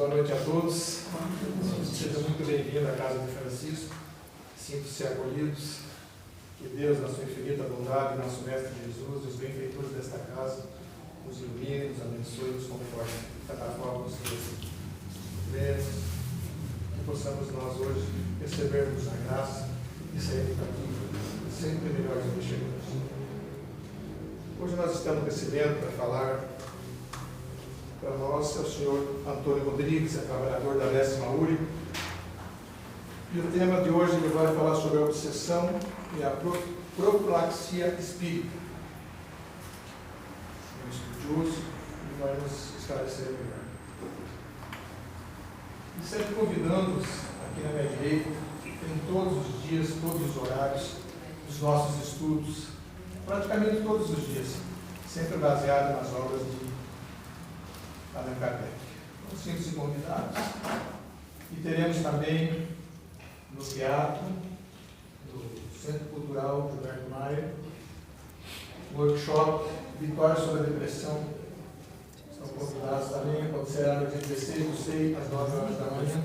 boa noite a todos. Sejam muito bem-vindos à casa de Francisco. Sintam-se acolhidos. Que Deus, na sua infinita bondade, nosso Mestre Jesus, os benfeitores desta casa, nos ilumine, nos abençoe, nos conforte. Cada forma nos lemos, que possamos nós hoje recebermos a graça e sairmos daqui sempre melhores do que chegamos. Hoje nós estamos recebendo para falar para nós é o senhor Antônio Rodrigues, é trabalhador da 10ª URI. E o tema de hoje ele vai falar sobre a obsessão e a profilaxia espírita. É um estudioso e vai nos esclarecer melhor. E sempre convidando-os aqui na minha direita, em todos os dias, todos os horários dos nossos estudos, praticamente todos os dias, sempre baseado nas obras de Allan Kardec. Então, sintam-se convidados. E teremos também no teatro, do Centro Cultural Gilberto Maia, o workshop Vitória sobre a Depressão. Estão convidados também, será no dia 16 do 6, às 9 horas da manhã.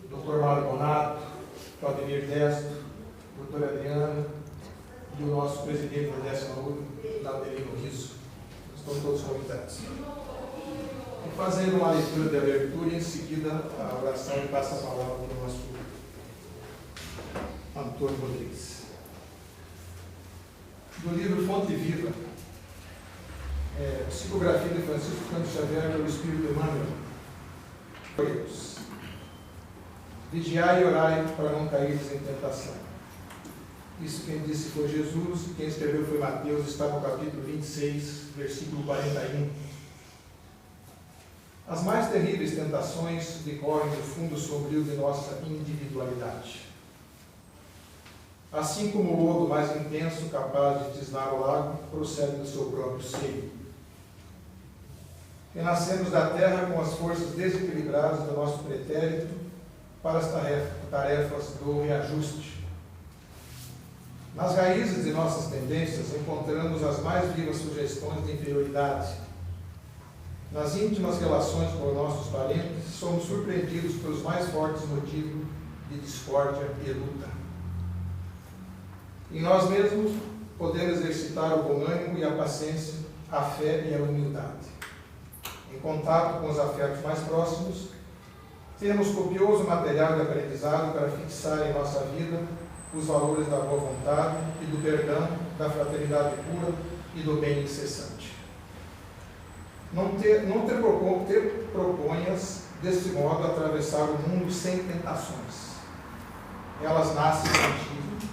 Dr. Mauro Bonato, Claudemir Destro, Dr. Adriano e o nosso presidente da 10ª URI, Laudelino Riso. Estão todos convidados. E fazendo uma leitura de abertura e em seguida a oração e passa a palavra para o nosso Antônio Rodrigues. Do livro Fonte Viva, Psicografia de Francisco Cândido Xavier pelo Espírito Emmanuel. Vigiai e orai para não cairdes em tentação. Isso quem disse foi Jesus, e quem escreveu foi Mateus, está no capítulo 26, versículo 41. As mais terríveis tentações decorrem do fundo sombrio de nossa individualidade. Assim como o lodo mais intenso capaz de tisnar o lago procede do seu próprio seio. Renascemos da terra com as forças desequilibradas do nosso pretérito para as tarefas do reajuste. Nas raízes de nossas tendências encontramos as mais vivas sugestões de inferioridade. Nas íntimas relações com nossos parentes, somos surpreendidos pelos mais fortes motivos de discórdia e luta. Em nós mesmos, podemos exercitar o bom ânimo e a paciência, a fé e a humildade. Em contato com os afetos mais próximos, temos copioso material de aprendizado para fixar em nossa vida os valores da boa vontade e do perdão, da fraternidade pura e do bem incessante. Não te proponhas, desse modo, atravessar o mundo sem tentações. Elas nascem contigo,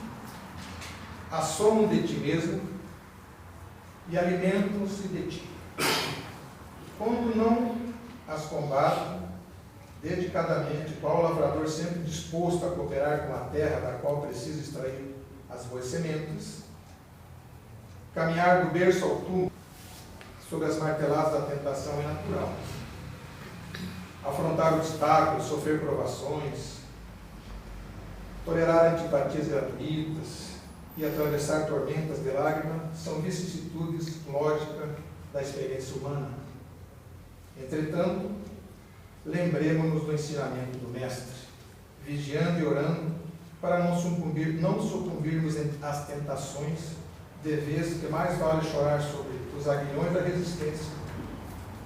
assomam de ti mesmo e alimentam-se de ti. Quando não as combate dedicadamente, qual lavrador sempre disposto a cooperar com a terra da qual precisa extrair as boas sementes, caminhar do berço ao túmulo sob as marteladas da tentação é natural. Afrontar obstáculos, sofrer provações, tolerar antipatias gratuitas e atravessar tormentas de lágrimas são vicissitudes lógicas da experiência humana. Entretanto, lembremos-nos do ensinamento do Mestre, vigiando e orando para não sucumbirmos às tentações, de vez que mais vale chorar sobre os aguilhões da resistência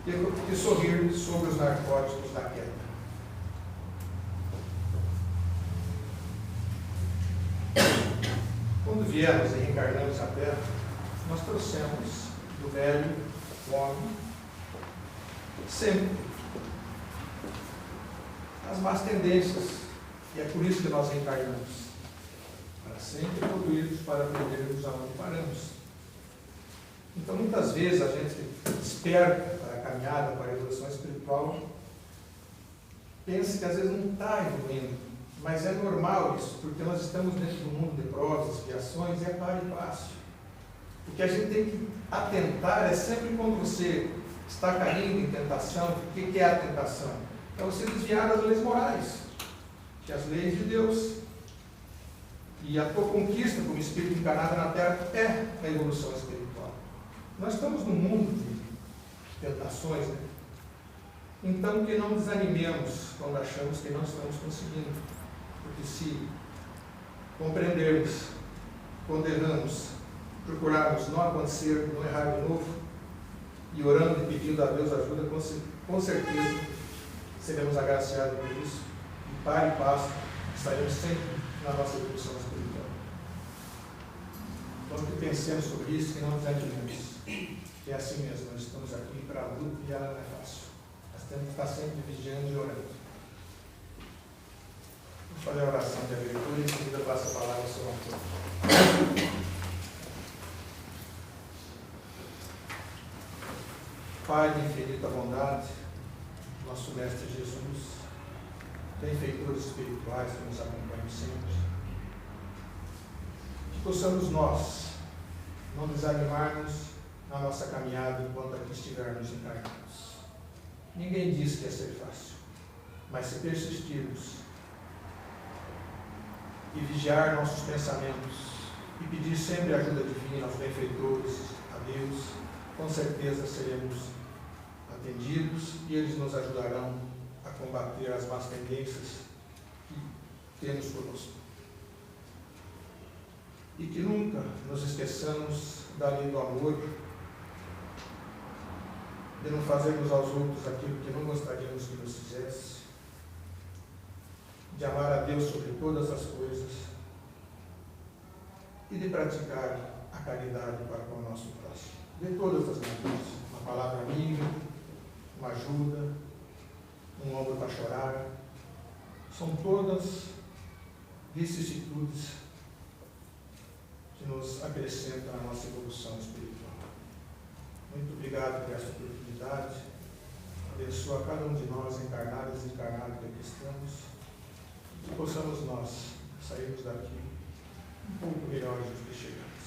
que sorrir sobre os narcóticos da queda. Quando viemos e reencarnamos a Terra, nós trouxemos do velho homem sempre as más tendências, e é por isso que nós reencarnamos, para sempre evoluirmos, para aprendermos aonde paramos. Então, muitas vezes a gente desperta para a caminhada, para a evolução espiritual, pensa que às vezes não está evoluindo, mas é normal isso, porque nós estamos dentro do mundo de provas, expiações, e é par e passo. O que a gente tem que atentar é sempre quando você está caindo em tentação. O que é a tentação? É você desviar das leis morais, que é as leis de Deus. E a tua conquista como espírito encarnado na Terra é a evolução espiritual. Nós estamos num mundo de tentações, né? Então, que não desanimemos quando achamos que não estamos conseguindo, porque se compreendermos, quando erramos, procurarmos não acontecer, não errar de novo, e orando e pedindo a Deus ajuda, com certeza seremos agraciados por isso, e para e passo estaremos sempre na nossa evolução espiritual. Então, que pensemos sobre isso, que não desanimemos. É assim mesmo, nós estamos aqui para a luta e ela não é fácil. Nós temos que estar sempre vigiando e orando. Vamos fazer a oração de abertura e em seguida eu passo a palavra ao Senhor Antônio. Pai de infinita bondade, nosso Mestre Jesus, benfeitores espirituais que nos acompanham sempre, que possamos nós não desanimarmos na nossa caminhada enquanto aqui estivermos encarnados. Ninguém diz que é ser fácil, mas se persistirmos e vigiar nossos pensamentos e pedir sempre ajuda divina aos benfeitores, a Deus, com certeza seremos atendidos e eles nos ajudarão a combater as más tendências que temos conosco. E que nunca nos esqueçamos da lei do amor, de não fazermos aos outros aquilo que não gostaríamos que nos fizesse, de amar a Deus sobre todas as coisas e de praticar a caridade para com o nosso próximo, de todas as maneiras. Uma palavra amiga, uma ajuda, um ombro para chorar, são todas vicissitudes que nos acrescentam na nossa evolução espiritual. Muito obrigado por essa oportunidade. Abençoa cada um de nós, encarnados e desencarnados que aqui estamos, que possamos nós sairmos daqui um pouco melhores do que chegamos.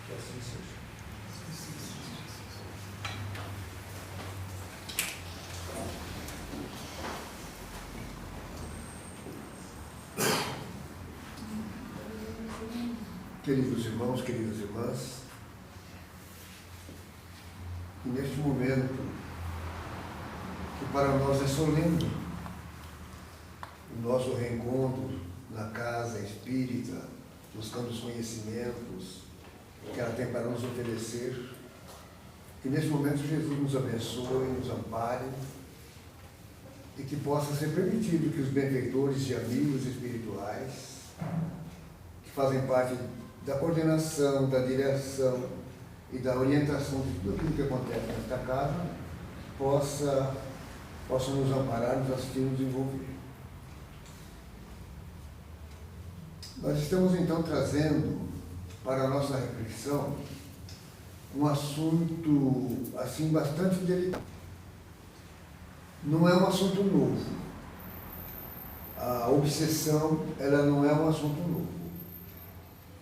Que assim seja. Queridos irmãos, queridas irmãs, e neste momento, que para nós é solene, o nosso reencontro na casa espírita, buscando os conhecimentos que ela tem para nos oferecer, que neste momento Jesus nos abençoe, nos ampare, e que possa ser permitido que os benfeitores e amigos espirituais, que fazem parte da coordenação, da direção e da orientação de tudo aquilo que acontece nesta casa, possam nos amparar, nos assistir, nos envolver. Nós estamos então trazendo para a nossa reflexão um assunto assim bastante delicado. Não é um assunto novo. A obsessão, ela não é um assunto novo.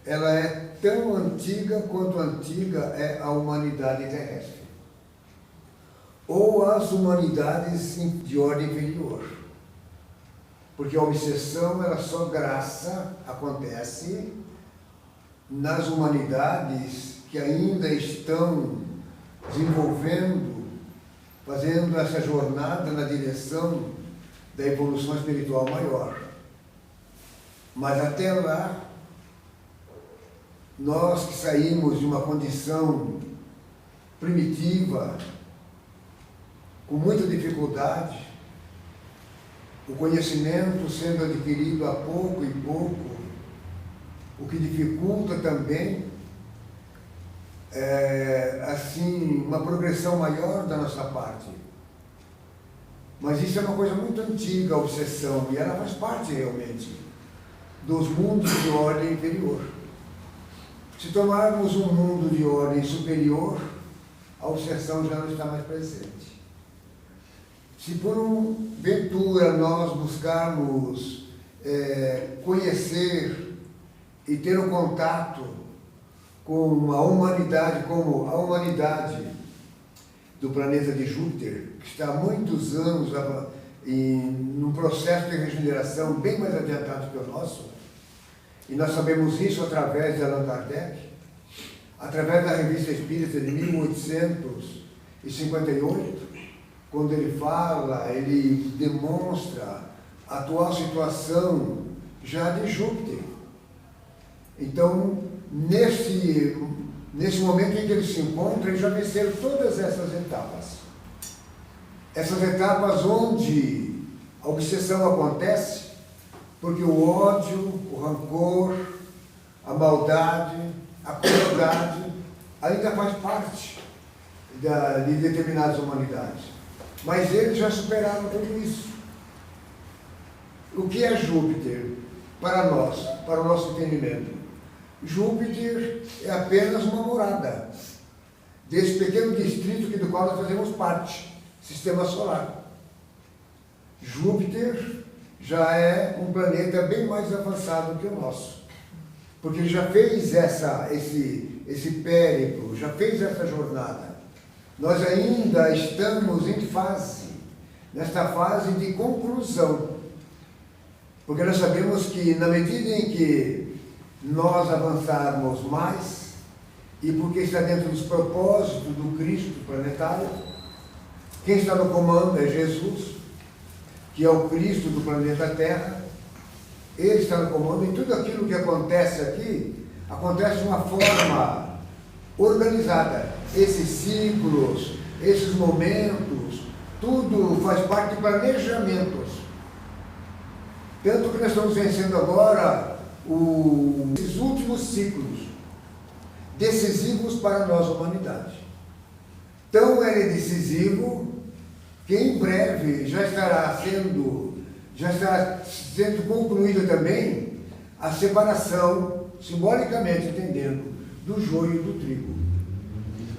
Ela é tão antiga quanto antiga é a humanidade terrestre, ou as humanidades de ordem inferior, porque a obsessão, ela só graça acontece nas humanidades que ainda estão desenvolvendo, fazendo essa jornada na direção da evolução espiritual maior. Mas até lá, nós que saímos de uma condição primitiva, com muita dificuldade, o conhecimento sendo adquirido a pouco e pouco, o que dificulta também, assim, uma progressão maior da nossa parte. Mas isso é uma coisa muito antiga, a obsessão, e ela faz parte realmente dos mundos de ordem inferior. Se tomarmos um mundo de ordem superior, a obsessão já não está mais presente. Se por ventura nós buscarmos conhecer e ter um contato com a humanidade, como a humanidade do planeta de Júpiter, que está há muitos anos num processo de regeneração bem mais adiantado que o nosso, e nós sabemos isso através de Allan Kardec, através da Revista Espírita de 1858, quando ele fala, ele demonstra a atual situação já de Júpiter. Então, nesse momento em que ele se encontra, ele já venceram todas essas etapas. Essas etapas onde a obsessão acontece, porque o ódio, o rancor, a maldade, a crueldade ainda faz parte de determinadas humanidades. Mas eles já superaram tudo isso. O que é Júpiter para nós, para o nosso entendimento? Júpiter é apenas uma morada desse pequeno distrito do qual nós fazemos parte, Sistema Solar. Júpiter já é um planeta bem mais avançado que o nosso, porque ele já fez esse périplo, já fez essa jornada. Nós ainda estamos nesta fase de conclusão, porque nós sabemos que na medida em que nós avançarmos mais, e porque está dentro dos propósitos do Cristo planetário, quem está no comando é Jesus, que é o Cristo do planeta Terra. Ele está no comando, e tudo aquilo que acontece aqui, acontece de uma forma organizada. Esses ciclos, esses momentos, tudo faz parte de planejamentos. Tanto que nós estamos vencendo agora esses últimos ciclos, decisivos para nós, humanidade. Tão é decisivo que em breve já estará sendo concluída também a separação, simbolicamente entendendo, do joio e do trigo.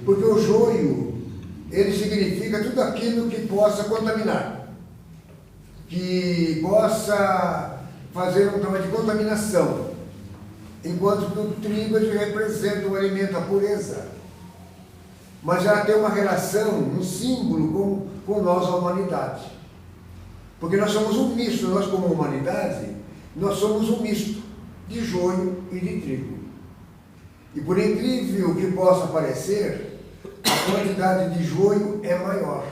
Porque o joio, ele significa tudo aquilo que possa contaminar, que possa fazer um trabalho de contaminação, enquanto que o trigo ele representa o alimento, a pureza. Mas ela tem uma relação, um símbolo com nós, a humanidade. Porque nós somos um misto, nós como humanidade, nós somos um misto de joio e de trigo. E por incrível que possa parecer, a quantidade de joio é maior.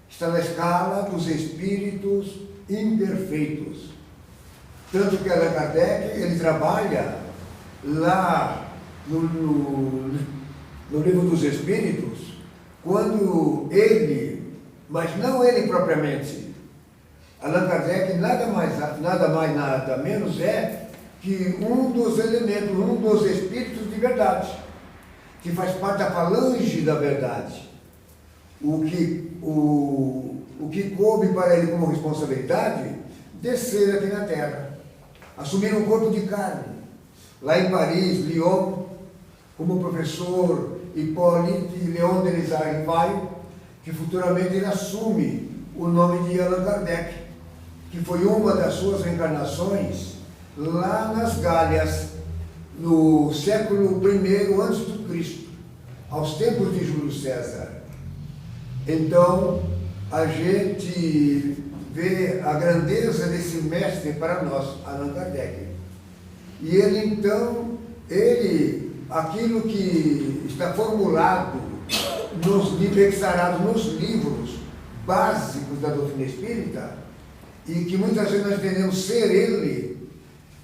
Está na escala dos espíritos imperfeitos. Tanto que Allan Kardec, ele trabalha lá no Livro dos Espíritos, quando ele, mas não ele propriamente, Allan Kardec nada mais, nada menos é que um dos elementos, um dos espíritos de verdade, que faz parte da falange da verdade. O que coube para ele como responsabilidade, descer aqui na Terra, assumir um corpo de carne, lá em Paris, Lyon, como professor Hippolyte Léon Denis Rivail, que futuramente ele assume o nome de Allan Kardec, que foi uma das suas reencarnações lá nas Gálias, no século I antes do Cristo, aos tempos de Júlio César. Então, a gente vê a grandeza desse mestre para nós, Allan Kardec. E ele, então, aquilo que está formulado nos livros básicos da doutrina espírita, e que muitas vezes nós entendemos ser ele,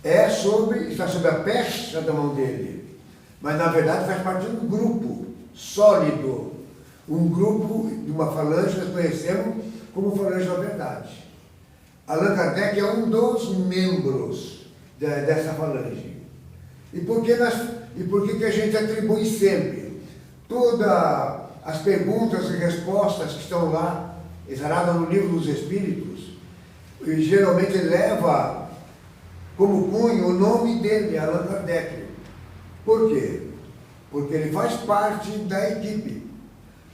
está sob a pecha da mão dele, mas na verdade faz parte de um grupo sólido, um grupo de uma falange que nós conhecemos como falange da verdade. Allan Kardec é um dos membros dessa falange. E por que a gente atribui sempre todas as perguntas e respostas que estão lá, exaradas no Livro dos Espíritos, e geralmente leva como cunho o nome dele, Allan Kardec. Por quê? Porque ele faz parte da equipe.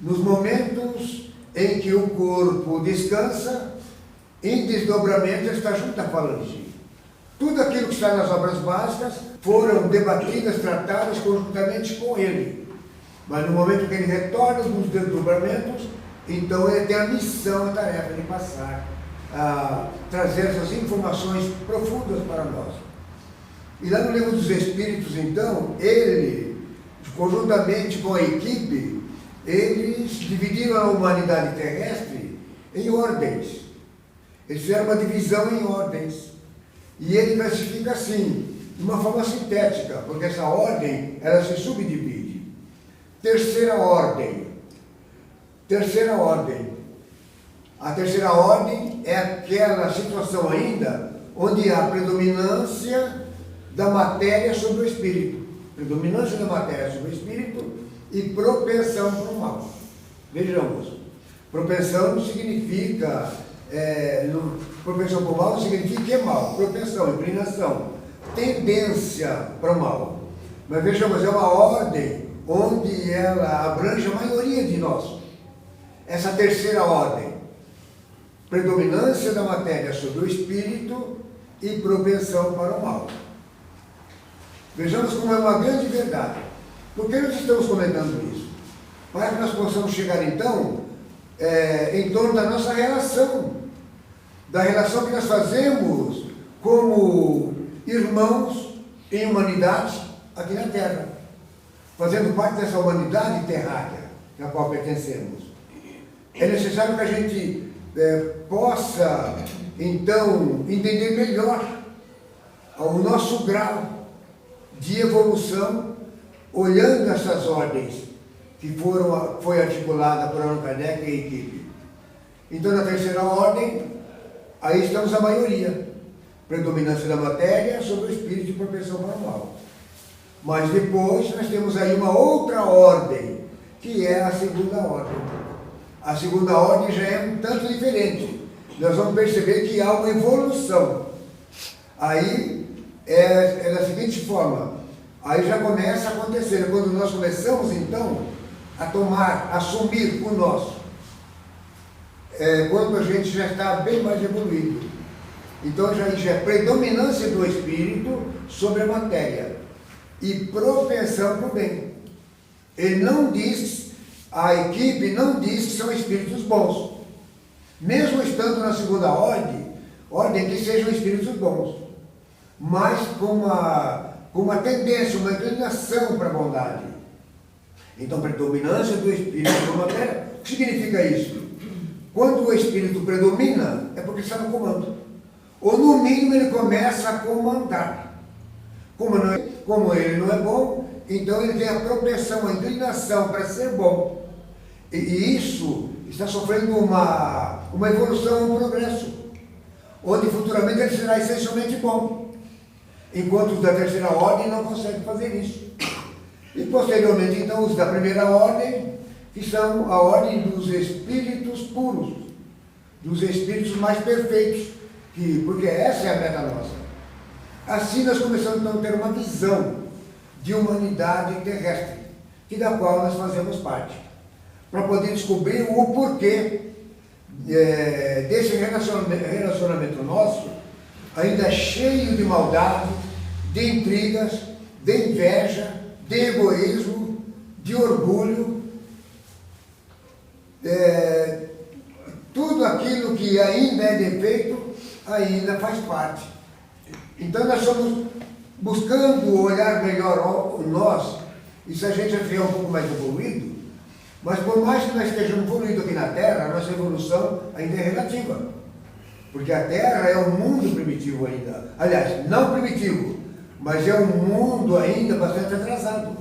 Nos momentos em que o corpo descansa, em desdobramento ele está junto à falange. Tudo aquilo que está nas obras básicas foram debatidas, tratadas conjuntamente com ele. Mas no momento que ele retorna dos desdobramentos, então ele tem a missão, a tarefa de passar, a trazer essas informações profundas para nós. E lá no Livro dos Espíritos, então, ele, conjuntamente com a equipe, eles dividiram a humanidade terrestre em ordens. Eles fizeram uma divisão em ordens. E ele classifica assim, de uma forma sintética, porque essa ordem, ela se subdivide. Terceira ordem. Terceira ordem. A terceira ordem é aquela situação ainda onde há predominância da matéria sobre o espírito. Predominância da matéria sobre o espírito e propensão para o mal. Vejamos, propensão não significa, propensão para o mal não significa que é mal. Propensão, inclinação, tendência para o mal. Mas vejamos, é uma ordem onde ela abrange a maioria de nós. Essa terceira ordem, predominância da matéria sobre o espírito e propensão para o mal. Vejamos como é uma grande verdade. Por que nós estamos comentando isso? Para que nós possamos chegar então em torno da nossa relação, da relação que nós fazemos como irmãos em humanidade aqui na Terra, fazendo parte dessa humanidade terráquea na qual pertencemos. É necessário que a gente possa então entender melhor o nosso grau de evolução, olhando essas ordens que foi articulada por Allan Kardec e a equipe. Então, na terceira ordem, aí estamos a maioria. Predominância da matéria sobre o espírito e propensão para o mal. Mas depois nós temos aí uma outra ordem, que é a segunda ordem. A segunda ordem já é um tanto diferente. Nós vamos perceber que há uma evolução. Aí é da seguinte forma, aí já começa a acontecer, quando nós começamos então a assumir o nosso, quando a gente já está bem mais evoluído. Então já é predominância do espírito sobre a matéria e propensão para o bem. Ele não diz, a equipe não diz que são espíritos bons, mesmo estando na segunda ordem que sejam espíritos bons, mas com uma tendência, uma inclinação para a bondade. Então, predominância do espírito sobre a matéria, o que significa isso? Quando o espírito predomina, é porque está no comando. Ou no mínimo ele começa a comandar. Como ele não é bom, então ele tem a propensão, a inclinação para ser bom. E isso está sofrendo uma evolução, um progresso, onde futuramente ele será essencialmente bom, enquanto os da terceira ordem não conseguem fazer isso. E posteriormente, então, os da primeira ordem, que são a ordem dos espíritos puros, dos espíritos mais perfeitos, porque essa é a meta nossa. Assim nós começamos então a ter uma visão de humanidade terrestre, da qual nós fazemos parte, para poder descobrir o porquê desse relacionamento nosso, ainda cheio de maldade, de intrigas, de inveja, de egoísmo, de orgulho, tudo aquilo que ainda é defeito, ainda faz parte. Então nós estamos buscando olhar melhor nós, e se a gente já estiver um pouco mais evoluído, mas por mais que nós estejamos evoluídos aqui na Terra, a nossa evolução ainda é relativa. Porque a Terra é um mundo primitivo ainda. Aliás, não primitivo, mas é um mundo ainda bastante atrasado.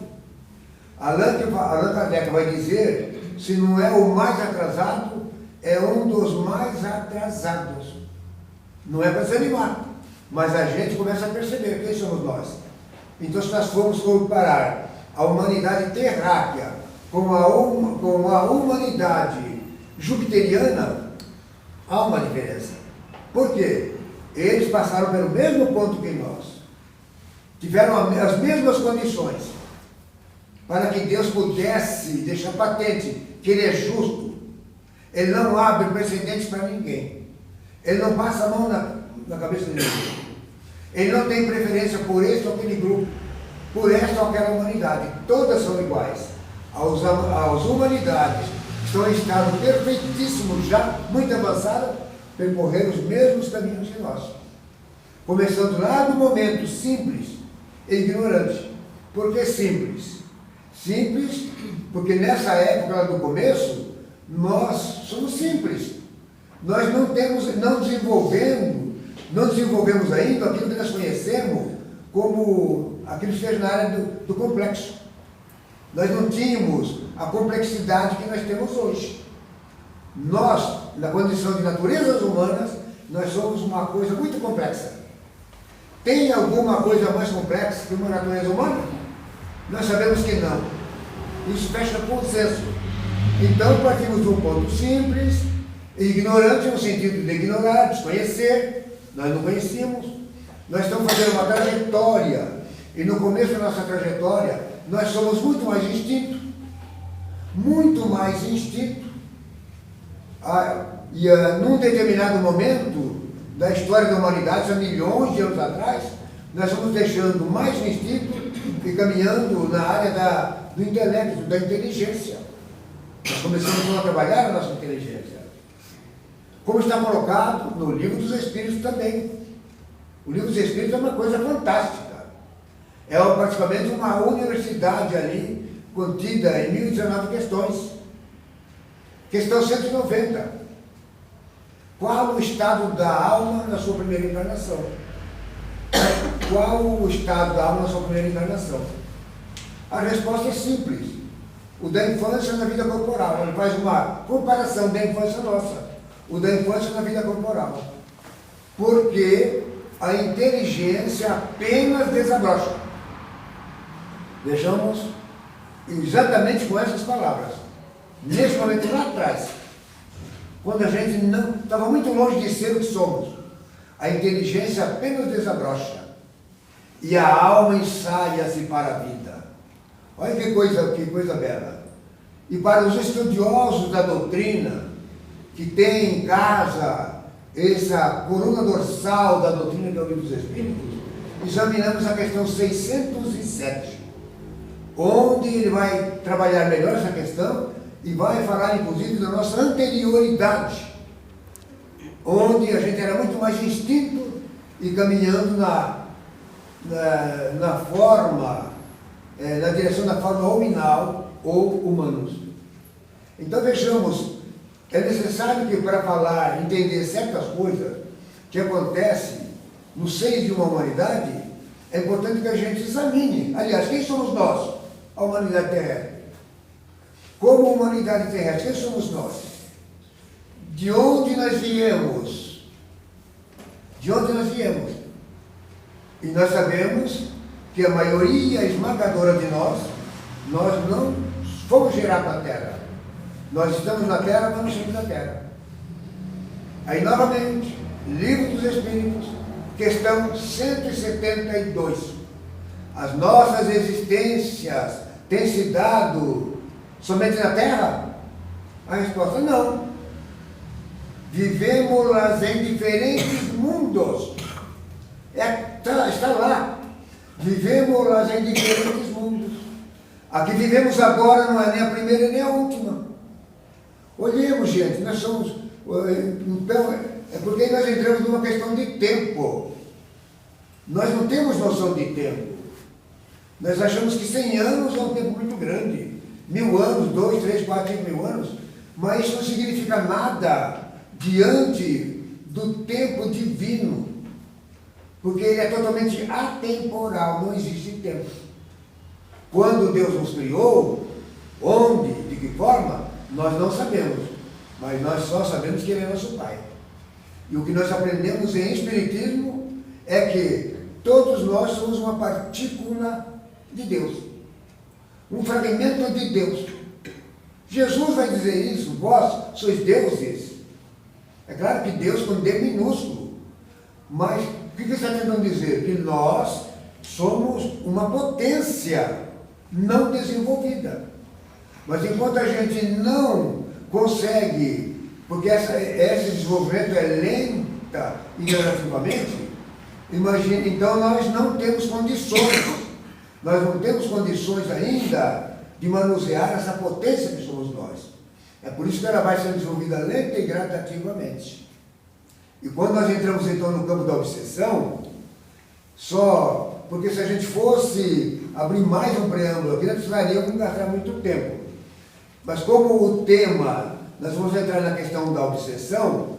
Allan Kardec vai dizer, se não é o mais atrasado, é um dos mais atrasados. Não é para desanimar, mas a gente começa a perceber quem somos nós. Então, se nós formos comparar a humanidade terráquea com a humanidade jupiteriana, há uma diferença. Por quê? Eles passaram pelo mesmo ponto que nós. Tiveram as mesmas condições para que Deus pudesse deixar patente que Ele é justo. Ele não abre precedentes para ninguém. Ele não passa a mão na cabeça de ninguém. Ele não tem preferência por esse ou aquele grupo, por esta ou aquela humanidade. Todas são iguais. As humanidades que estão em estado perfeitíssimo, já muito avançado, percorreram os mesmos caminhos que nós. Começando lá no momento simples e ignorante. Por que simples? Simples, porque nessa época lá do começo, nós somos simples. Nós não desenvolvemos ainda aquilo que nós conhecemos como aquilo que fez na área do complexo. Nós não tínhamos a complexidade que nós temos hoje. Nós, na condição de naturezas humanas, nós somos uma coisa muito complexa. Tem alguma coisa mais complexa que uma natureza humana? Nós sabemos que não. Isso fecha consenso. Então partimos de um ponto simples, ignorante no sentido de ignorar, desconhecer. Nós não conhecíamos. Nós estamos fazendo uma trajetória. E no começo da nossa trajetória, nós somos muito mais instinto. Muito mais instinto. Num determinado momento da história da humanidade, há milhões de anos atrás, nós vamos deixando mais o instinto e caminhando na área do intelecto, da inteligência. Nós começamos a trabalhar a nossa inteligência. Como está colocado no Livro dos Espíritos também. O Livro dos Espíritos é uma coisa fantástica. É praticamente uma universidade ali, contida em 1019 questões. Questão 190. Qual o estado da alma na sua primeira encarnação? Qual o estado da alma na sua primeira encarnação? A resposta é simples. O da infância na vida corporal. Ele faz uma comparação da infância nossa. O da infância na vida corporal. Porque a inteligência apenas desabrocha. Vejamos exatamente com essas palavras. Nesse momento lá atrás, quando a gente não estava muito longe de ser o que somos, a inteligência apenas desabrocha e a alma ensaia-se para a vida. Olha que coisa bela. E para os estudiosos da doutrina, que tem em casa essa coluna dorsal da doutrina que é o Livro dos Espíritos, examinamos a questão 607, onde ele vai trabalhar melhor essa questão e vai falar, inclusive, da nossa anterioridade, onde a gente era muito mais instinto e caminhando na forma, na direção da forma hominal ou humanos. Então, vejamos, é necessário que para falar, entender certas coisas que acontecem no seio de uma humanidade, é importante que a gente examine. Aliás, quem somos nós? A humanidade terrestre. Como humanidade terrestre, quem somos nós? De onde nós viemos? De onde nós viemos? E nós sabemos que a maioria esmagadora de nós não fomos gerados na Terra. Nós estamos na Terra, mas não somos da Terra. Aí, novamente, Livro dos Espíritos, questão 172. As nossas existências têm se dado somente na Terra? A resposta: não. Vivemos-las em diferentes mundos. Está lá. Vivemos-las em diferentes mundos. A que vivemos agora não é nem a primeira nem a última. Olhemos, gente, nós somos... Então, é porque nós entramos numa questão de tempo. Nós não temos noção de tempo. Nós achamos que 100 anos é um tempo muito grande. 1000 anos, 2, 3, 4, 5 mil anos. Mas isso não significa nada diante do tempo divino. Porque ele é totalmente atemporal, não existe tempo. Quando Deus nos criou, onde, de que forma, nós não sabemos. Mas nós só sabemos que Ele é nosso Pai. E o que nós aprendemos em Espiritismo é que todos nós somos uma partícula de Deus. Um fragmento de Deus. Jesus vai dizer isso: vós sois deuses. É claro que Deus com D minúsculo. Mas o que ele está tentando dizer? Que nós somos uma potência não desenvolvida. Mas enquanto a gente não consegue, porque esse desenvolvimento é lenta e gradativamente, imagine, então nós não temos condições, ainda de manusear essa potência que somos nós. É por isso que ela vai sendo desenvolvida lenta e gradativamente. E quando nós entramos então no campo da obsessão, só porque se a gente fosse abrir mais um preâmbulo aqui, nós precisaríamos gastar muito tempo. Mas como o tema, nós vamos entrar na questão da obsessão,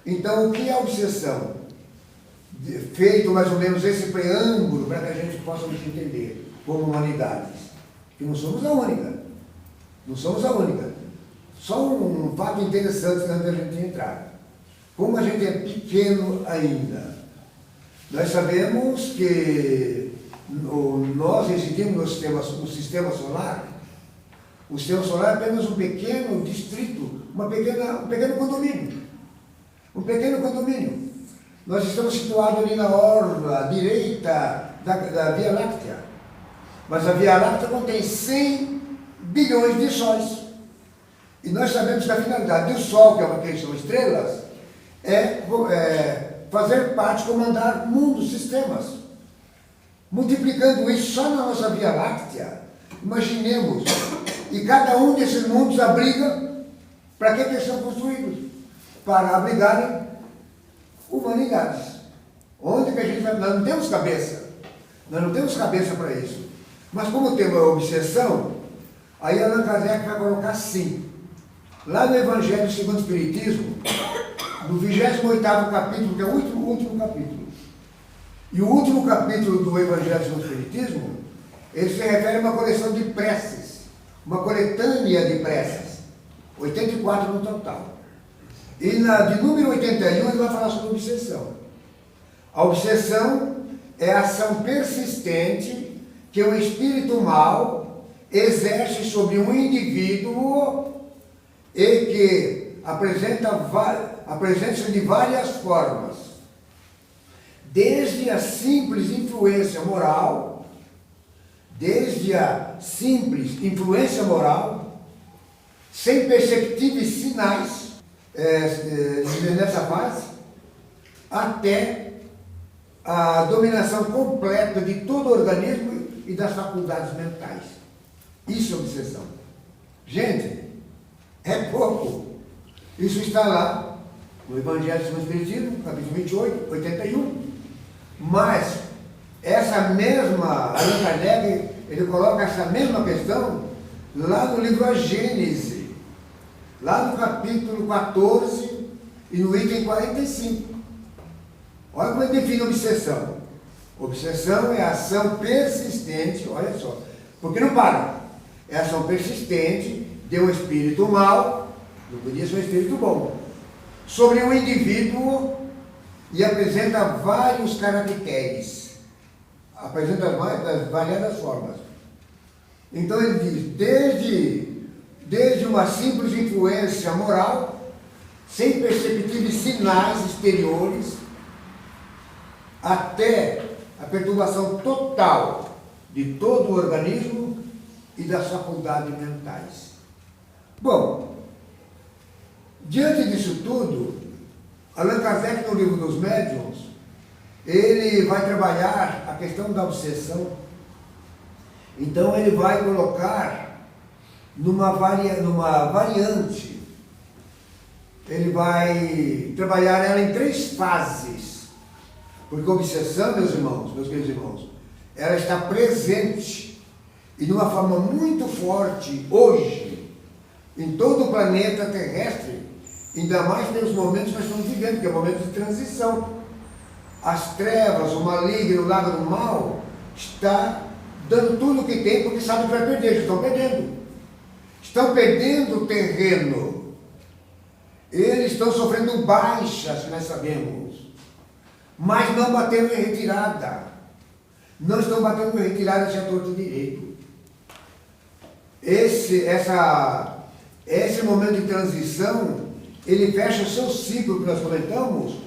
então o que é a obsessão? Feito mais ou menos esse preâmbulo para que a gente possa nos entender como humanidades. Que não somos a única. Não somos a única. Só um fato interessante antes da gente entrar. Como a gente é pequeno ainda, nós sabemos que nós existimos no sistema solar. O sistema solar é apenas um pequeno distrito, um pequeno condomínio. Um pequeno condomínio. Nós estamos situados ali na orla direita da Via Láctea. Mas a Via Láctea contém 100 bilhões de sóis. E nós sabemos que a finalidade do Sol, que são estrelas, é fazer parte, comandar mundos, sistemas. Multiplicando isso só na nossa Via Láctea, imaginemos, e cada um desses mundos abriga, para que eles são construídos? Para abrigarem humanidades. Onde que a gente vai? Nós não temos cabeça. Nós não temos cabeça para isso. Mas como temos a obsessão, aí Allan Kardec vai colocar assim. Lá no Evangelho segundo o Espiritismo, no 28º capítulo, que é o último capítulo. E o último capítulo do Evangelho segundo o Espiritismo, ele se refere a uma coleção de preces, uma coletânea de preces, 84 no total. E de número 81 ele vai falar sobre obsessão. A obsessão é a ação persistente que o espírito mal exerce sobre um indivíduo e que apresenta-se de várias formas. Desde a simples influência moral, sem perceptíveis sinais, nessa fase, até a dominação completa de todo o organismo e das faculdades mentais. Isso é obsessão. Gente, é pouco. Isso está lá no Evangelho segundo o Espiritismo, capítulo 28, 81. Mas essa mesma, Allan Kardec, ele coloca essa mesma questão lá no livro A Gênese, lá no capítulo 14 e no item 45. Olha como ele define obsessão. Obsessão é a ação persistente, olha só, porque não para. É a ação persistente de um espírito mau, não podia ser um espírito bom, sobre um indivíduo e apresenta vários caracteres, apresenta das variadas formas. Então ele diz, desde uma simples influência moral, sem perceptíveis sinais exteriores, até a perturbação total de todo o organismo e das faculdades mentais. Bom, diante disso tudo, Allan Kardec, no livro dos Médiuns, ele vai trabalhar a questão da obsessão. Então ele vai colocar numa variante, ele vai trabalhar ela em 3 fases. Porque a obsessão, meus queridos irmãos, ela está presente e de uma forma muito forte hoje em todo o planeta terrestre, ainda mais nos momentos que nós estamos vivendo, que é o momento de transição. As trevas, o maligno, o lago do mal, está dando tudo o que tem, porque sabe que vai perder, já estão perdendo. Estão perdendo o terreno. Eles estão sofrendo baixas, nós sabemos. Mas não batendo em retirada. Não estão batendo em retirada sem torto direito. Esse momento de transição, ele fecha o seu ciclo que nós comentamos,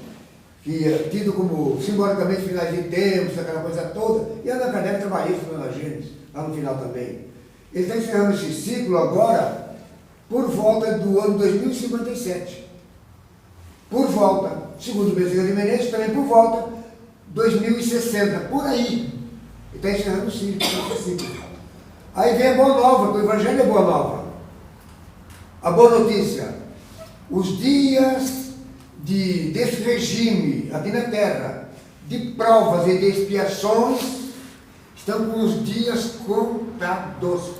que é tido como simbolicamente finais de tempos, aquela coisa toda, e Allan Kardec trabalha isso na Gênesis, lá no final também. Ele está encerrando esse ciclo agora por volta do ano 2057. Por volta, segundo o Bezerra de Menezes, também por volta 2060, por aí. Ele está encerrando o ciclo. Aí vem a boa nova, que o Evangelho é boa nova. A boa notícia: os dias desse regime aqui na Terra, de provas e de expiações, estão com os dias contados.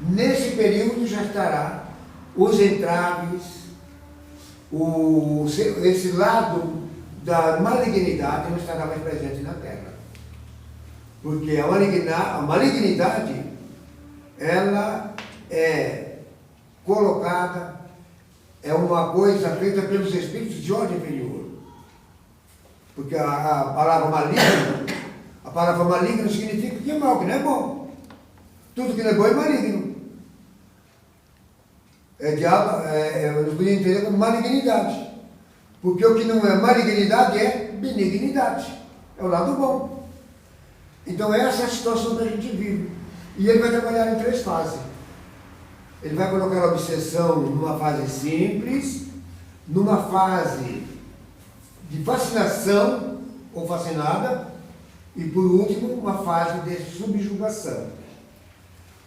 Nesse período já estará os entraves, esse lado da malignidade não estará mais presente na Terra. Porque a malignidade, ela é colocada, é uma coisa feita pelos espíritos de ordem inferior. Porque a palavra maligno significa que é mal, que não é bom. Tudo que não é bom é maligno. Nós podemos entender como malignidade. Porque o que não é malignidade é benignidade. É o lado bom. Então essa é a situação que a gente vive. E ele vai trabalhar em 3 fases. Ele vai colocar a obsessão numa fase simples, numa fase de fascinação ou fascinada, e por último, uma fase de subjugação.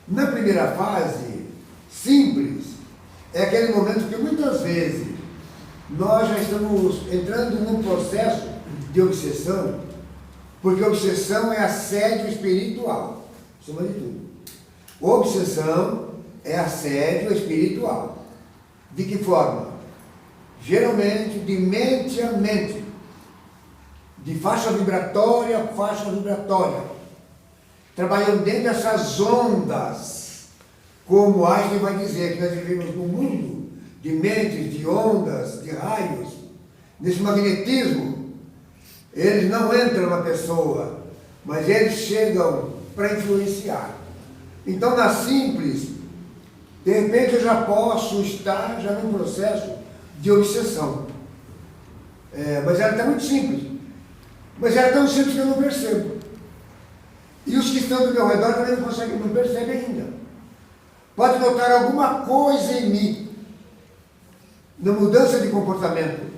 Na primeira fase, simples, é aquele momento que muitas vezes nós já estamos entrando num processo de obsessão, porque obsessão é assédio espiritual, acima de tudo. Obsessão é assédio espiritual. De que forma? Geralmente de mente a mente, de faixa vibratória a faixa vibratória, trabalhando dentro dessas ondas, como Einstein vai dizer que nós vivemos num mundo de mentes, de ondas, de raios, nesse magnetismo. Eles não entram na pessoa, mas eles chegam para influenciar. Então, na simples, de repente eu já posso estar já num processo de obsessão. Mas ela está muito simples. Mas ela é tão simples que eu não percebo. E os que estão do meu redor também não percebem ainda. Pode notar alguma coisa em mim, na mudança de comportamento.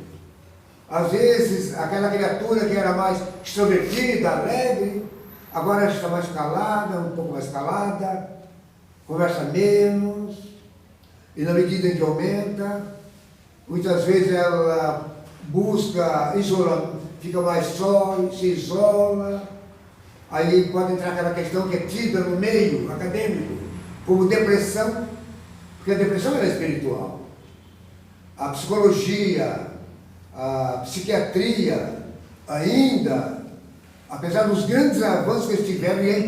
Às vezes, aquela criatura que era mais extrovertida, alegre, agora ela está mais calada, um pouco mais calada, conversa menos, e na medida em que aumenta, muitas vezes ela busca isolar, fica mais só, se isola, aí pode entrar aquela questão que é tida no meio acadêmico como depressão, porque a depressão é espiritual. A psicologia, a psiquiatria, ainda, apesar dos grandes avanços que eles tiveram, e é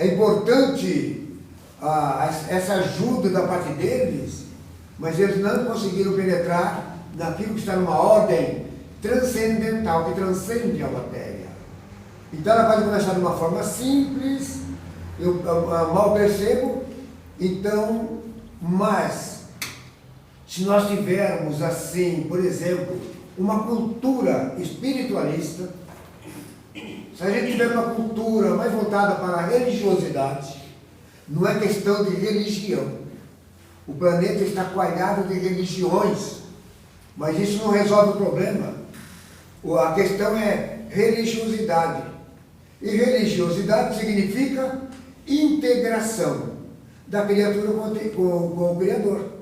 importante essa ajuda da parte deles, mas eles não conseguiram penetrar naquilo que está numa ordem transcendental, que transcende a matéria. Então ela pode começar de uma forma simples, eu mal percebo, então, mas se nós tivermos assim, por exemplo, uma cultura espiritualista, se a gente tiver uma cultura mais voltada para a religiosidade, não é questão de religião. O planeta está coalhado de religiões, mas isso não resolve o problema. A questão é religiosidade. E religiosidade significa integração da criatura com o Criador.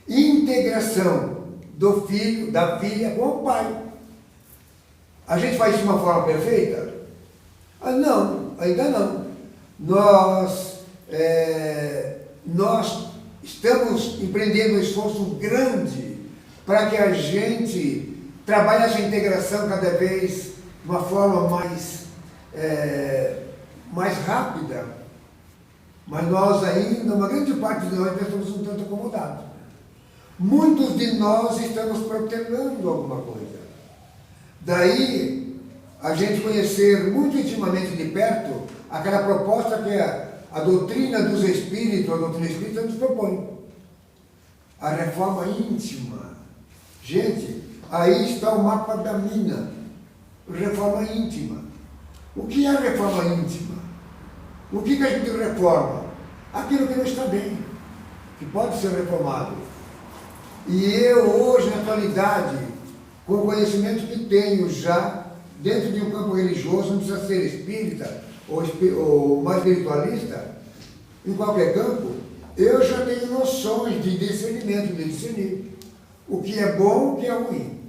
Integração do filho, da filha com o pai. A gente faz isso de uma forma perfeita? Não, ainda não. Nós estamos empreendendo um esforço grande para que a gente trabalhe essa integração cada vez de uma forma mais rápida, mas nós ainda, uma grande parte de nós, estamos um tanto acomodados. Muitos de nós estamos protelando alguma coisa. Daí, a gente conhecer muito intimamente de perto aquela proposta que a doutrina dos espíritos, a doutrina espírita nos propõe. A reforma íntima. Gente, aí está o mapa da mina. Reforma íntima. O que é reforma íntima? O que a gente reforma? Aquilo que não está bem, que pode ser reformado. E eu hoje, na atualidade, com o conhecimento que tenho já, dentro de um campo religioso, não precisa ser espírita ou mais espiritualista, em qualquer campo, eu já tenho noções de discernimento, de discernir o que é bom, o que é ruim,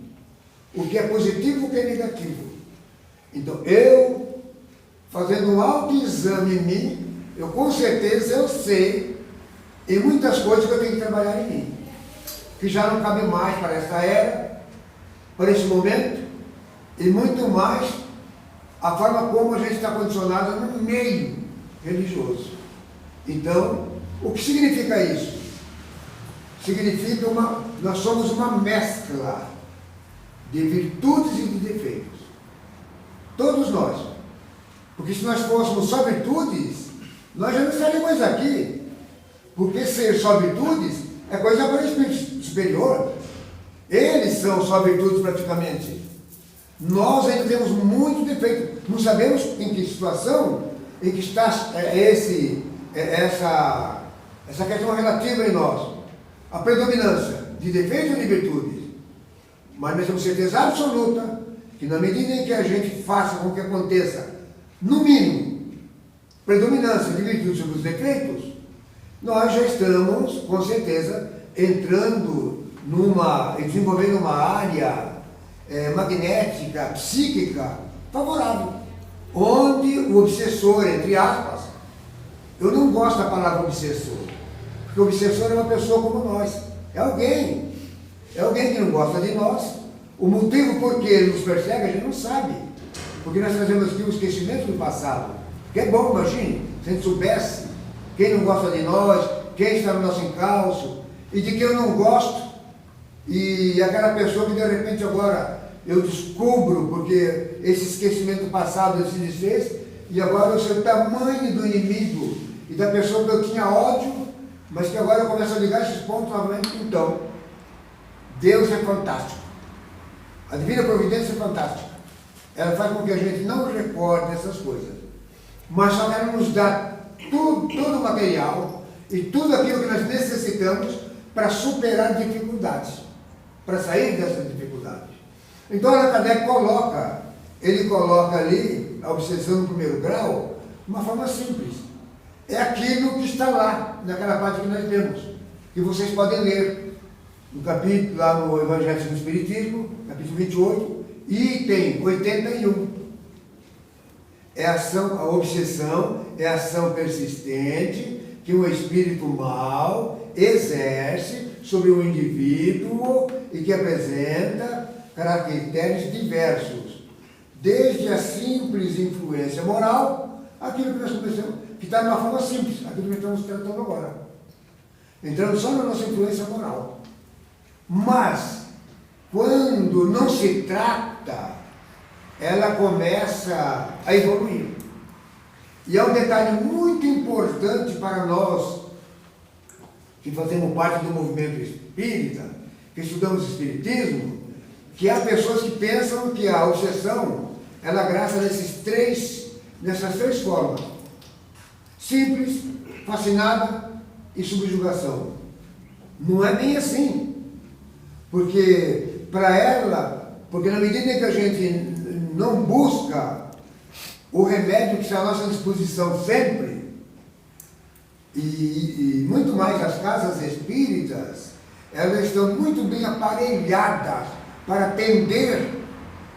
o que é positivo, o que é negativo. Então, eu fazendo um autoexame em mim, eu com certeza eu sei em muitas coisas que eu tenho que trabalhar em mim, que já não cabe mais para esta era, para esse momento, e muito mais a forma como a gente está condicionado no meio religioso. Então, o que significa isso? Significa nós somos uma mescla de virtudes e de defeitos. Todos nós. Porque se nós fôssemos só virtudes, nós já não estaríamos aqui. Porque ser só virtudes é coisa para o espírito superior. Eles são só virtudes praticamente. Nós ainda temos muito defeito. Não sabemos em que situação, em que está essa questão relativa em nós. A predominância de defeitos ou de virtudes. Mas nós temos certeza absoluta que na medida em que a gente faça com que aconteça, no mínimo, predominância de virtudes sobre os defeitos, nós já estamos, com certeza, entrando desenvolvendo uma área magnética, psíquica, favorável, onde o obsessor, entre aspas, eu não gosto da palavra obsessor, porque o obsessor é uma pessoa como nós, é alguém que não gosta de nós. O motivo por que ele nos persegue, a gente não sabe, porque nós trazemos aqui o esquecimento do passado, que é bom, imagine, se a gente soubesse quem não gosta de nós, quem está no nosso encalço, e de quem eu não gosto, e aquela pessoa que de repente agora eu descubro, porque esse esquecimento do passado se desfez, e agora eu sei o tamanho do inimigo, e da pessoa que eu tinha ódio, mas que agora eu começo a ligar esses pontos novamente. Então, Deus é fantástico. A divina providência é fantástica. Ela faz com que a gente não recorde essas coisas. Mas só ela nos dá todo o material e tudo aquilo que nós necessitamos para superar dificuldades, para sair dessas dificuldades. Então, Allan Kardec coloca ali a obsessão no primeiro grau de uma forma simples. É aquilo que está lá, naquela parte que nós temos, que vocês podem ler no capítulo, lá no Evangelho do Espiritismo, capítulo 28, item 81. A obsessão é a ação persistente que um espírito mau exerce sobre o indivíduo e que apresenta caracteres diversos, desde a simples influência moral, aquilo que nós começamos, que está de uma forma simples, aquilo que estamos tratando agora. Entrando só na nossa influência moral. Mas, quando não se trata, ela começa a evoluir. E é um detalhe muito importante para nós, que fazemos parte do movimento espírita, que estudamos espiritismo, que há pessoas que pensam que a obsessão, ela graça nessas três formas. Simples, fascinada e subjugação. Não é bem assim. Porque na medida em que a gente não busca o remédio que está à nossa disposição sempre, e muito mais as casas espíritas, elas estão muito bem aparelhadas para atender,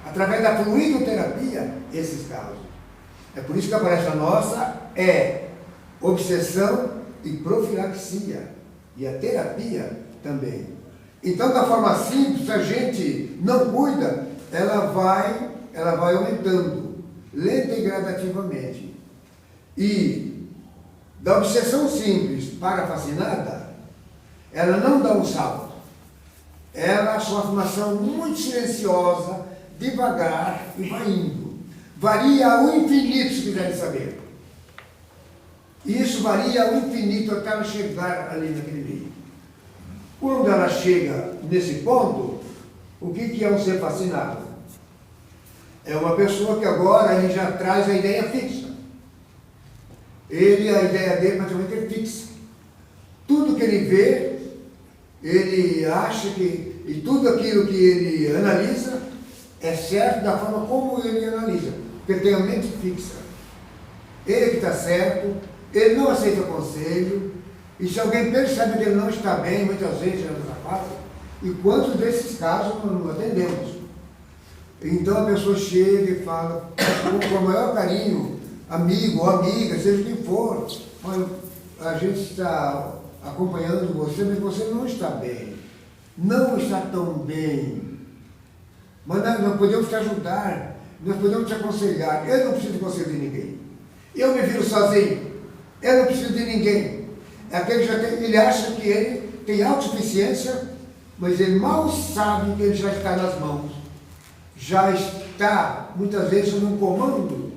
através da fluidoterapia, esses casos. É por isso que a palestra nossa é obsessão e profilaxia, e a terapia também. Então, da forma simples, se a gente não cuida, ela vai aumentando, lenta e gradativamente. E da obsessão simples para a fascinada, ela não dá um salto. Ela sofre uma ação muito silenciosa, devagar e vai indo. Varia ao infinito, se quiserem saber. Isso varia ao infinito até ela chegar ali naquele meio. Quando ela chega nesse ponto, o que é um ser fascinado? É uma pessoa que agora ele já traz a ideia fixa. A ideia dele praticamente é fixa. Tudo que ele vê, ele acha que, e tudo aquilo que ele analisa, é certo da forma como ele analisa, porque ele tem a mente fixa. Ele que está certo, ele não aceita conselho, e se alguém percebe que ele não está bem, muitas vezes ele nos afasta, e quantos desses casos nós não atendemos? Então a pessoa chega e fala com o maior carinho amigo ou amiga, seja quem for, olha, a gente está acompanhando você, mas você não está bem. Não está tão bem. Mas nós podemos te ajudar, nós podemos te aconselhar. Eu não preciso de conselho de ninguém. Eu me viro sozinho. Eu não preciso de ninguém. Aquele já tem, ele acha que ele tem autossuficiência, mas ele mal sabe que ele já está nas mãos. Já está, muitas vezes, num comando,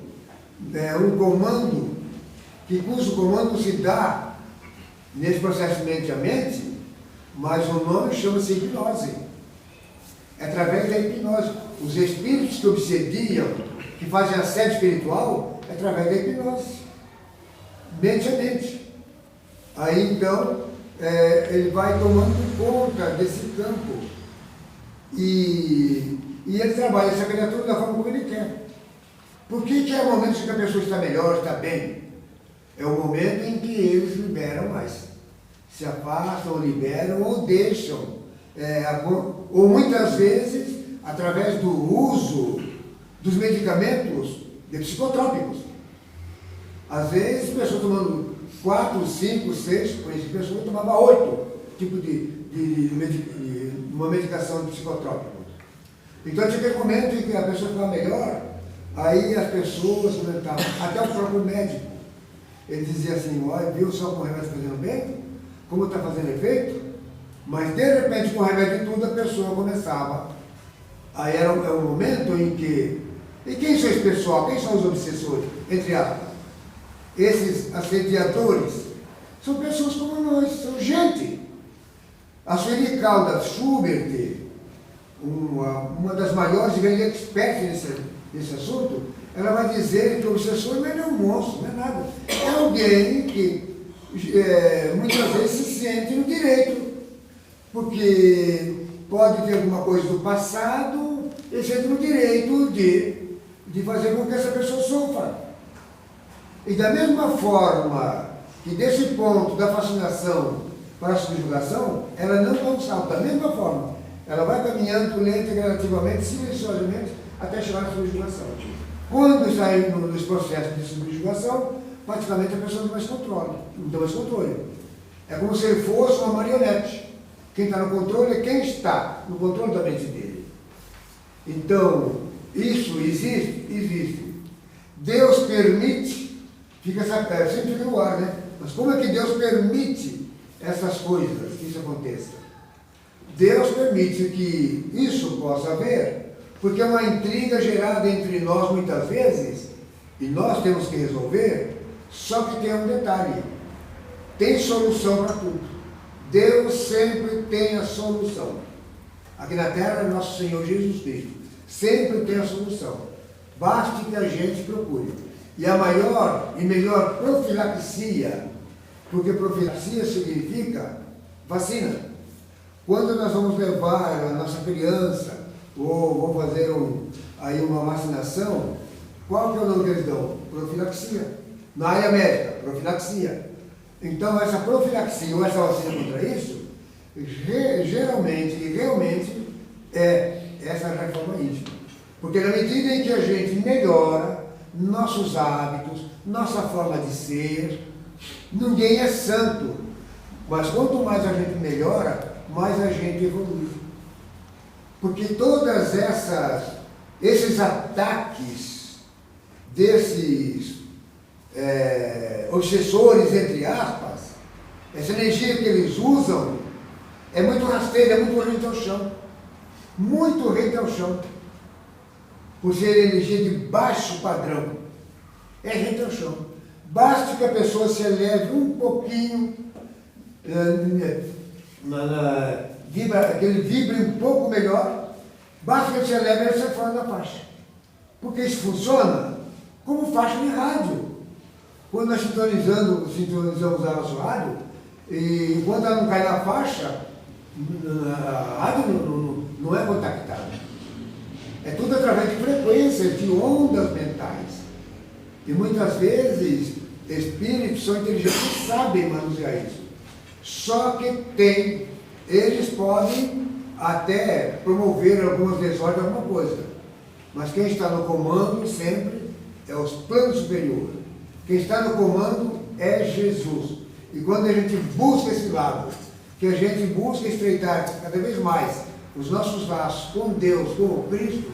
cujo comando se dá nesse processo mente a mente, mas o nome chama-se hipnose. É através da hipnose. Os espíritos que obsediam, que fazem assédio espiritual, é através da hipnose. Mente a mente. Aí então, ele vai tomando conta desse campo. E ele trabalha essa criatura da forma como ele quer. Por que é o momento em que a pessoa está melhor, está bem? É o momento em que eles liberam mais. Se afastam, liberam ou deixam. Ou muitas vezes, através do uso dos medicamentos de psicotrópicos. Às vezes, a pessoa tomando 4, 5, 6, por exemplo, a pessoa tomava 8 tipos de uma medicação de psicotrópico. Então, tinha aquele momento em que a pessoa ficava melhor, aí as pessoas comentavam, até o próprio médico, ele dizia assim, olha, viu só como o remédio está fazendo bem? Como está fazendo efeito? Mas, de repente, com o remédio e tudo, a pessoa começava. Aí era um momento em que... E quem são esse pessoal? Quem são os obsessores? Entre aspas. Esses assediadores são pessoas como nós, são gente. A Sueli Caldas Schubert, uma das maiores e grandes expertas nesse assunto, ela vai dizer que o obsessor não é um monstro, não é nada. É alguém que muitas vezes se sente no direito, porque pode ter alguma coisa do passado e sente no direito de fazer com que essa pessoa sofra. E da mesma forma que desse ponto da fascinação para a subjugação, ela não dá um salto. Da mesma forma, ela vai caminhando lenta, gradativamente, silenciosamente, até chegar na subjugação. Quando está indo nos processos de subjugação, praticamente a pessoa não tem mais controle. É como se ele fosse uma marionete. Quem está no controle é quem está no controle da mente dele. Então, isso existe? Existe. Deus permite, sempre fica no ar, né? Mas como é que Deus permite essas coisas, que isso aconteça? Deus permite que isso possa haver, porque é uma intriga gerada entre nós muitas vezes, e nós temos que resolver, só que tem um detalhe, tem solução para tudo. Deus sempre tem a solução. Aqui na Terra é nosso Senhor Jesus Cristo. Sempre tem a solução. Basta que a gente procure. E a maior e melhor profilaxia, porque profilaxia significa vacina. Quando nós vamos levar a nossa criança, ou vamos fazer uma vacinação, qual que é o nome que eles dão? Profilaxia. Na área médica, profilaxia. Então, essa profilaxia ou essa vacina contra isso, geralmente e realmente é essa reforma íntima. Porque na medida em que a gente melhora nossos hábitos, nossa forma de ser, ninguém é santo. Mas quanto mais a gente melhora, mais a gente evolui. Porque todas esses ataques desses obsessores, entre aspas, essa energia que eles usam é muito rasteira, é muito rente ao chão. Muito rente ao chão. Por ser energia de baixo padrão. É rente ao chão. Basta que a pessoa se eleve um pouquinho, que ele vibre um pouco melhor, basta que ele se eleve e ele sai fora da faixa. Porque isso funciona como faixa de rádio. Quando nós sintonizamos a nossa rádio, e enquanto ela não cai na faixa, a rádio não é contactada. É tudo através de frequências, de ondas mentais. E muitas vezes, espíritos são inteligentes e sabem manusear isso. Só que eles podem até promover algumas desordens, alguma coisa. Mas quem está no comando sempre é os planos superiores. Quem está no comando é Jesus. E quando a gente busca esse lado, que a gente busca estreitar cada vez mais os nossos laços com Deus, com Cristo,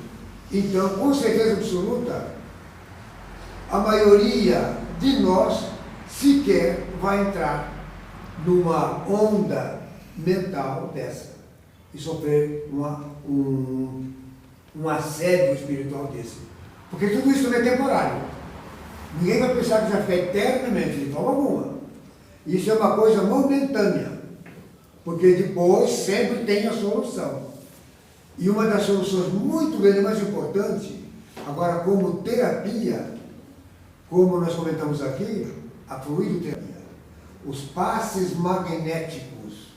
então, com certeza absoluta, a maioria de nós sequer vai entrar numa onda mental dessa e sofrer um assédio espiritual desse. Porque tudo isso também é temporário. Ninguém vai pensar que já fica eternamente, de forma alguma. Isso é uma coisa momentânea, porque depois sempre tem a solução. E uma das soluções muito grandes, mais importante, agora como terapia, como nós comentamos aqui, a fluidoterapia, os passes magnéticos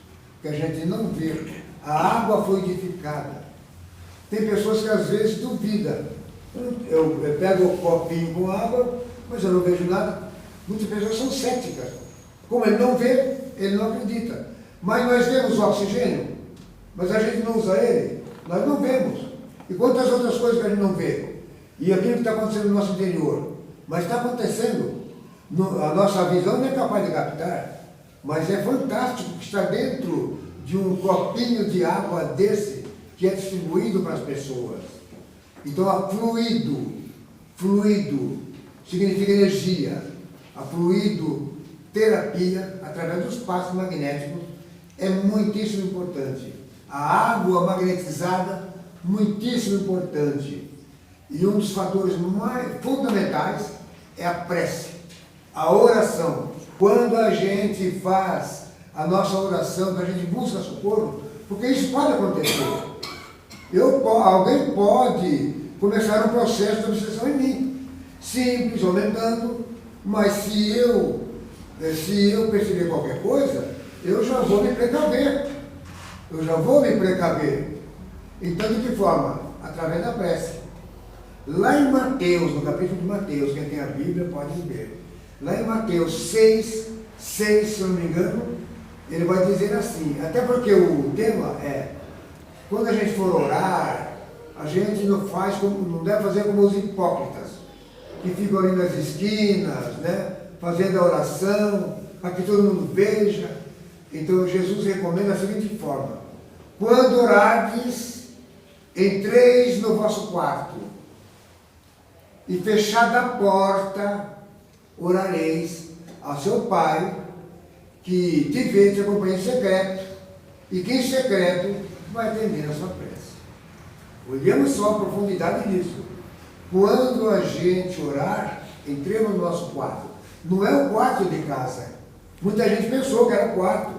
que a gente não vê, a água fluidificada. Tem pessoas que às vezes duvidam. Eu pego o copinho com água, mas eu não vejo nada. Muitas pessoas são céticas. Como ele não vê, ele não acredita. Mas nós vemos o oxigênio, mas a gente não usa ele. Nós não vemos. E quantas outras coisas que a gente não vê? E aquilo que está acontecendo no nosso interior. Mas está acontecendo. A nossa visão não é capaz de captar. Mas é fantástico que está dentro de um copinho de água desse que é distribuído para as pessoas. Então, a fluido significa energia. A fluido terapia, através dos passos magnéticos, é muitíssimo importante. A água magnetizada, muitíssimo importante. E um dos fatores mais fundamentais é a prece, a oração. Quando a gente faz a nossa oração, quando a gente busca socorro, porque isso pode acontecer. Alguém pode começar um processo de obsessão em mim, simples, aumentando, mas se eu perceber qualquer coisa, eu já vou me precaver. Então, de que forma? Através da prece. Lá em Mateus, no capítulo de Mateus, quem tem a Bíblia pode ver. Lá em Mateus 6, se eu não me engano, ele vai dizer assim, até porque o tema é, quando a gente for orar, a gente não deve fazer como os hipócritas, que ficam ali nas esquinas, né, fazendo a oração, para que todo mundo veja. Então Jesus recomenda da seguinte forma: quando orardes, entreis no vosso quarto, e fechada a porta, orareis ao seu Pai, que te vê, te acompanha em secreto, e que em secreto vai atender a sua prece. Olhamos só a profundidade disso. Quando a gente orar, entremos no nosso quarto. Não é o quarto de casa. Muita gente pensou que era quarto.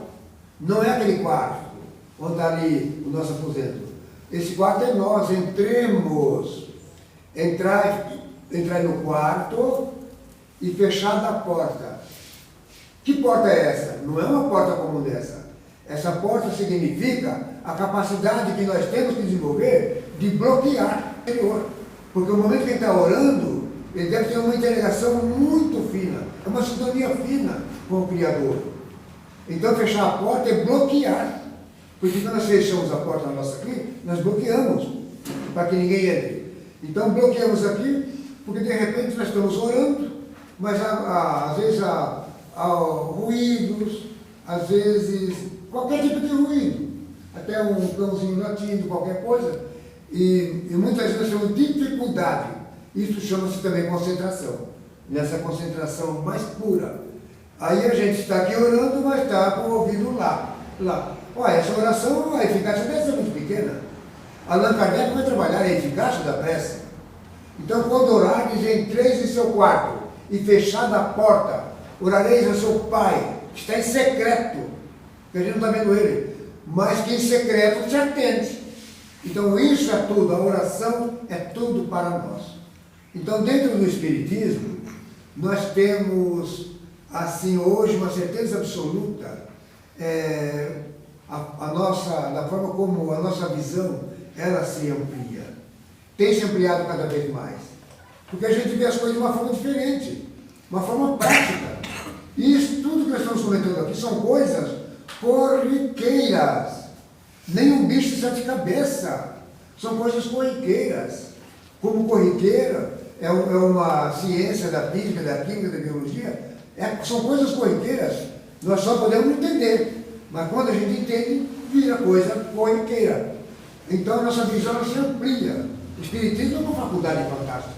Não é aquele quarto onde está ali o nosso aposento. Esse quarto é nós. Entrar no quarto e fechar a porta. Que porta é essa? Não é uma porta comum dessa. Essa porta significa a capacidade que nós temos que desenvolver de bloquear o interior. Porque no momento que ele está orando, ele deve ter uma interligação muito fina, é uma sintonia fina com o Criador. Então, fechar a porta é bloquear. Porque quando nós fechamos a porta nossa aqui, nós bloqueamos para que ninguém entre. Então, bloqueamos aqui, porque de repente nós estamos orando, mas às vezes há ruídos, às vezes qualquer tipo de ruído, até um cãozinho latindo, qualquer coisa, e muitas vezes nós temos dificuldade. Isso chama-se também concentração, nessa concentração mais pura. Aí a gente está aqui orando, mas está com o ouvido lá. Olha, essa oração, a eficácia deve ser muito pequena. Allan Kardec vai trabalhar a eficácia da prece. Então, quando orares, entreis em seu quarto e fechada a porta, orareis ao seu Pai, que está em secreto, que a gente não está vendo ele, mas que em secreto te atende. Então, isso é tudo, a oração é tudo para nós. Então, dentro do Espiritismo, nós temos, assim, hoje, uma certeza absoluta, da forma como a nossa visão, ela se amplia. Tem se ampliado cada vez mais. Porque a gente vê as coisas de uma forma diferente, uma forma prática. E isso, tudo que nós estamos comentando aqui são coisas corriqueiras. Nenhum bicho de sete cabeças. São coisas corriqueiras. Como corriqueira é uma ciência da física, da química, da biologia, são coisas corriqueiras, nós só podemos entender, mas quando a gente entende, vira coisa corriqueira. Então a nossa visão ela se amplia. O Espiritismo é uma faculdade fantástica.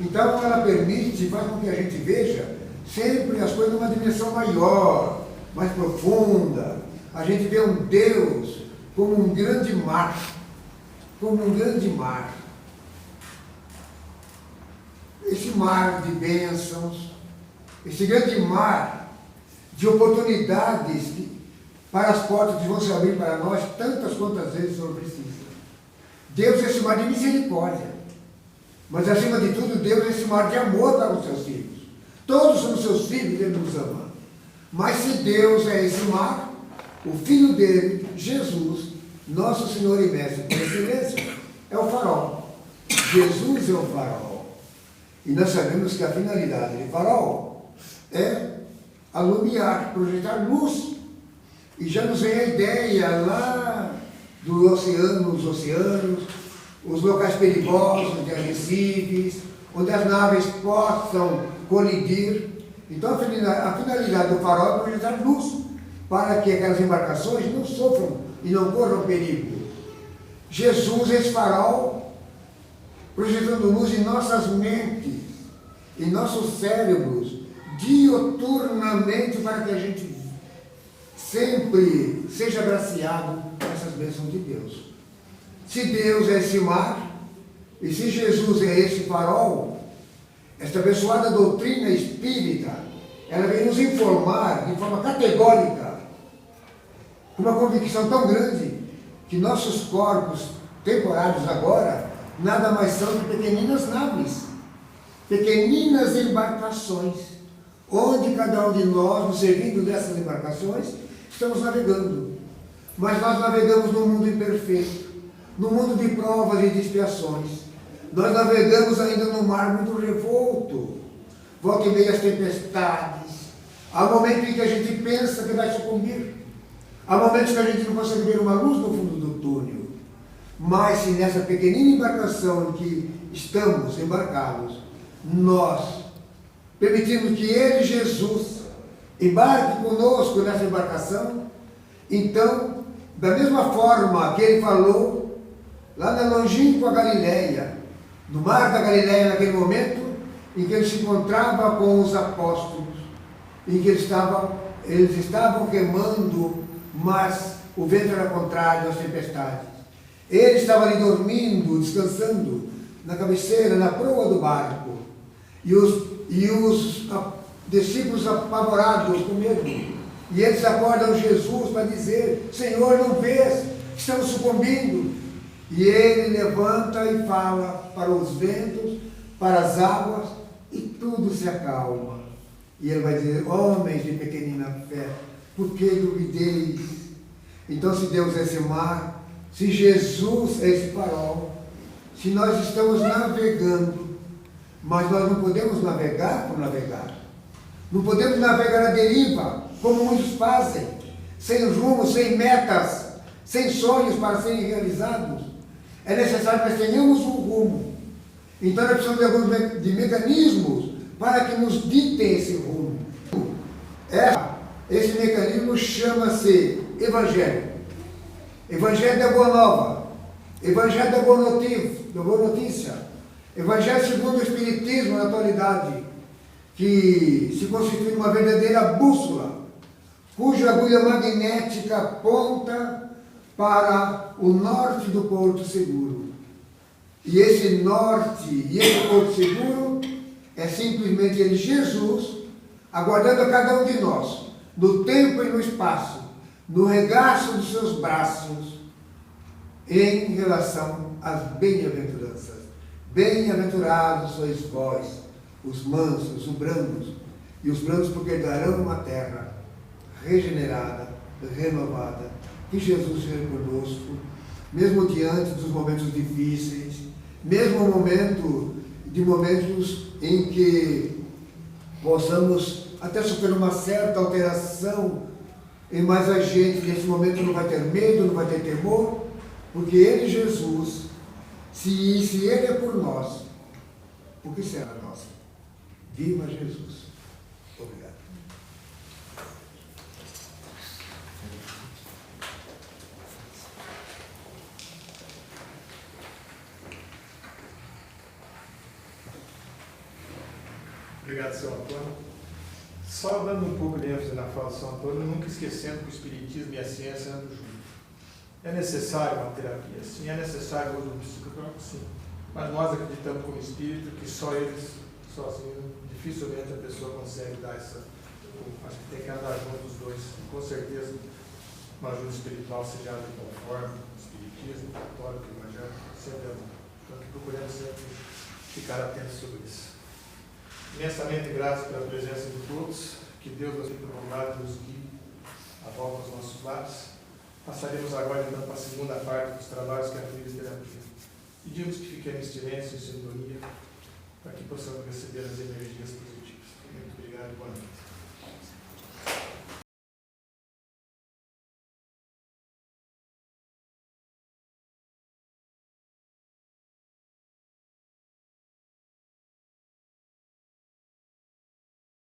Então ela permite, faz com que a gente veja sempre as coisas numa dimensão maior, mais profunda. A gente vê um Deus como um grande mar, como um grande mar. Esse mar de bênçãos, esse grande mar de oportunidades para as portas que vão se abrir para nós tantas quantas vezes o Senhor precisa. Deus é esse mar de misericórdia, mas acima de tudo Deus é esse mar de amor para os seus filhos. Todos somos seus filhos, Ele nos ama. Mas se Deus é esse mar, o Filho dele, Jesus, nosso Senhor e Mestre por excelência, é o farol. Jesus é o farol. E nós sabemos que a finalidade de farol é alumiar, projetar luz. E já nos vem a ideia lá do oceano, os oceanos, os locais perigosos de arrecifes, onde as naves possam colidir. Então a finalidade do farol é projetar luz, para que aquelas embarcações não sofram e não corram perigo. Jesus é esse farol, projetando luz em nossas mentes, em nossos cérebros, dioturnamente, para que a gente sempre seja agraciado com essas bênçãos de Deus. Se Deus é esse mar, e se Jesus é esse farol, esta abençoada doutrina espírita, ela vem nos informar de forma categórica, com uma convicção tão grande, que nossos corpos temporários agora, nada mais são que pequeninas naves, pequeninas embarcações, onde cada um de nós, nos servindo dessas embarcações, estamos navegando. Mas nós navegamos num mundo imperfeito, num mundo de provas e de expiações. Nós navegamos ainda num mar muito revolto, volta e meia as tempestades. Há momentos em que a gente pensa que vai sucumbir. Há momentos que a gente não consegue ver uma luz no fundo do túnel. Mas se nessa pequenina embarcação em que estamos embarcados, nós permitimos que Ele, Jesus, embarque conosco nessa embarcação, então, da mesma forma que Ele falou, lá na longínqua Galileia, no mar da Galileia, naquele momento em que Ele se encontrava com os apóstolos, em que eles estavam remando, mas o vento era contrário às tempestades. Ele estava ali dormindo, descansando, na cabeceira, na proa do barco, e os discípulos apavorados com medo, e eles acordam Jesus para dizer: Senhor, não vês que estamos sucumbindo? E ele levanta e fala para os ventos, para as águas, e tudo se acalma. E ele vai dizer: homens de pequenina fé, por que duvideis? Então, se Deus é esse mar, se Jesus é esse farol, se nós estamos navegando, mas nós não podemos navegar por navegar, não podemos navegar à deriva, como muitos fazem, sem rumo, sem metas, sem sonhos para serem realizados. É necessário que nós tenhamos um rumo. Então nós precisamos de alguns mecanismos para que nos ditem esse rumo. Esse mecanismo chama-se Evangelho. Evangelho da Boa Nova. Evangelho da Boa Notícia. Evangelho segundo o Espiritismo na atualidade, que se constitui uma verdadeira bússola, cuja agulha magnética aponta para o norte do Porto Seguro. E esse norte e esse Porto Seguro é simplesmente Ele, Jesus, aguardando a cada um de nós, no tempo e no espaço, no regaço dos seus braços, em relação às bem-aventuranças. Bem-aventurados sois vós, os mansos, os brandos, e os brandos porque herdarão uma terra regenerada, renovada. Que Jesus seja conosco, mesmo diante dos momentos difíceis, mesmo no momentos em que possamos até sofrer uma certa alteração, mas a gente nesse momento não vai ter medo, não vai ter temor, porque Ele, Jesus, se Ele é por nós, porque será nossa. Viva Jesus! Obrigado. Obrigado, São Antônio. Só dando um pouco de ênfase na fala do São Antônio, nunca esquecendo que o Espiritismo e a ciência andam juntos. É necessário uma terapia, sim, é necessário o uso do psicólogo, sim. Mas nós acreditamos como espírito que só eles, sozinhos, dificilmente a pessoa consegue dar essa. Acho que tem que andar juntos os dois. E, com certeza, uma ajuda espiritual, seja de conforme, espiritismo, católico, evangélico, sempre é bom. Então, procuramos sempre ficar atentos sobre isso. Imensamente gratos pela presença de todos, que Deus nos tenha prolongado e nos guie a volta aos nossos lares. Passaremos agora então para a segunda parte dos trabalhos que é a terapia. Pedimos que fiquemos em silêncio e sintonia para que possamos receber as energias positivas. Muito obrigado e boa noite.